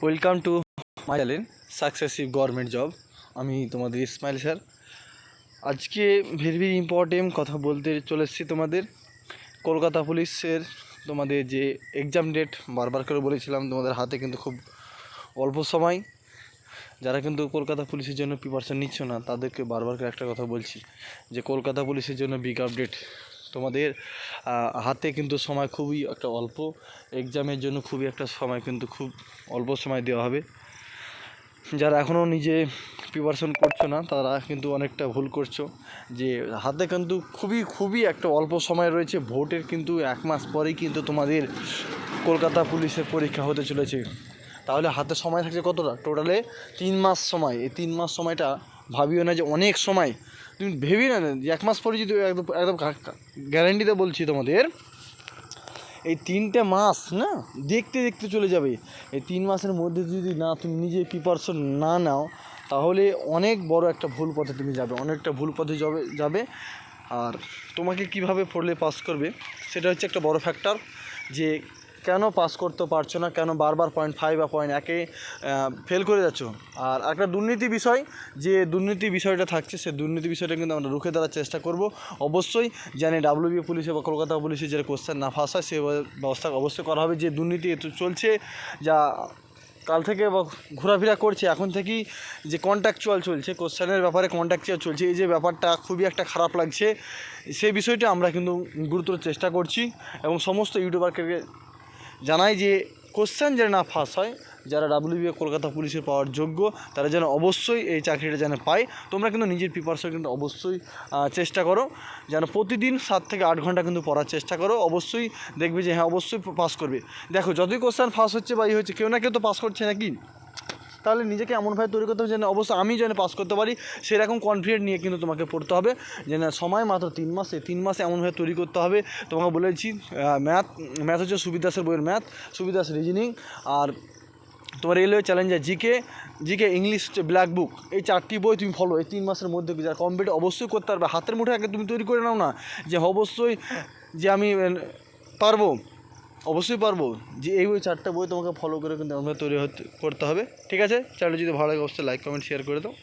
Welcome to my channel successive government job. আমি তোমাদের Ismail sir. আজকে ভেরি ইম্পর্টেন্ট কথা বলতে চলে এসেছি তোমাদের। কলকাতা পুলিশের তোমাদের যে এক্সাম ডেট বারবার করে বলেছিলাম, তোমাদের হাতে কিন্তু খুব অল্প সময়। যারা কিন্তু কলকাতা পুলিশের জন্য প্রিপারেশন নিচ্ছ না, তাদেরকে বারবার করে একটা কথা বলছি যে কলকাতা পুলিশের জন্য বিগ আপডেট। তোমাদের হাতে কিন্তু সময় খুবই একটা অল্প, এক্সামের জন্য খুবই একটা সময় কিন্তু খুব অল্প সময় দেওয়া হবে। যারা এখনও নিজে প্রিপারেশন করছো না, তারা কিন্তু অনেকটা ভুল করছো। যে হাতে কিন্তু খুবই একটা অল্প সময় রয়েছে। ভোটের কিন্তু 1 মাস পরেই কিন্তু তোমাদের কলকাতা পুলিশের পরীক্ষা হতে চলেছে। তাহলে হাতে সময় থাকছে কতটা? টোটালে 3 মাস সময়। এই 3 মাস সময়টা ভাবিও না যে অনেক সময়, তুমি ভেবি না যে 1 মাস পরে যদি একদম গ্যারান্টিতে বলছি তোমাদের, এই 3টে মাস না দেখতে দেখতে চলে যাবে। এই 3 মাসের মধ্যে যদি না তুমি নিজে প্রিপারেশন না নাও, তাহলে অনেক বড় একটা ভুল পথে তুমি যাবে, অনেকটা ভুল পথে যাবে। আর তোমাকে কিভাবে পড়লে পাস করবে, সেটা হচ্ছে একটা বড় ফ্যাক্টর। যে কেন পাস করতে পারছো না, কেন বারবার 0.5 বা 0.1 ফেল করে যাচ্ছ। আর একটা দুর্নীতি বিষয়, যে দুর্নীতি বিষয়টা থাকছে, সেই দুর্নীতি বিষয়টা কিন্তু আমরা রুখে দেওয়ার চেষ্টা করব। অবশ্যই জানি ডাব্লিউবি পুলিশে বা কলকাতা পুলিশে যে কোশ্চেন না ফাঁস হয়, সেই ব্যবস্থা অবশ্যই করা হবে। যে দুর্নীতি চলছে, যা কাল থেকে ঘোরাফেরা করছে, এখন থেকেই যে কন্ট্রাকচুয়াল চলছে, কোশ্চেনের ব্যাপারে কন্ট্রাকচুয়াল চলছে, এই যে ব্যাপারটা খুবই একটা খারাপ লাগছে। সেই বিষয়টা আমরা কিন্তু গুরুত্ব চেষ্টা করছি এবং সমস্ত ইউটিউবারকে জানাই যে কোশ্চেন যেন না ফাঁস হয়। যারা ডাব্লিউবি কলকাতা পুলিশের পাওয়ার যোগ্য, তারা যেন অবশ্যই এই চাকরিটা যেন পায়। তোমরা কিন্তু নিজের প্রিপারেশন কিন্তু অবশ্যই চেষ্টা করো, যেন প্রতিদিন 7 থেকে 8 ঘন্টা কিন্তু পড়ার চেষ্টা করো। অবশ্যই দেখবে যে হ্যাঁ অবশ্যই পাস করবে। দেখো, যতই কোশ্চেন ফাঁস হচ্ছে বা হচ্ছে, কেউ না কেউ তো পাস করছে নাকি। তাহলে নিজেকে এমনভাবে তৈরি করতে হবে যেন অবশ্যই আমি যেন পাস করতে পারি, সেরকম কনফিডেন্ট নিয়ে কিন্তু তোমাকে পড়তে হবে। যে না, সময় মাত্র 3 মাস, এই 3 মাসে এমনভাবে তৈরি করতে হবে। তোমাকে বলেছি ম্যাথ হচ্ছে সুবিদাসের বইয়ের ম্যাথ, সুবিদাস রিজনিং, আর তোমার রেলওয়ে চ্যালেঞ্জার জিকে ইংলিশ হচ্ছে ব্ল্যাক বুক। এই 4টি বই তুমি ফলো এই 3 মাসের মধ্যে যারা কমপ্লিট অবশ্যই করতে পারবে। হাতের মুঠে আগে তুমি তৈরি করে নাও না যে অবশ্যই যে আমি পারবো, অবশ্যই পারবো। যে এই 4টা বই তোমাকে ফলো করে কিন্তু আমরা তৈরি করতে হবে। ঠিক আছে, চ্যানেল যদি ভালো লাগে অবশ্যই লাইক কমেন্ট শেয়ার করে দাও।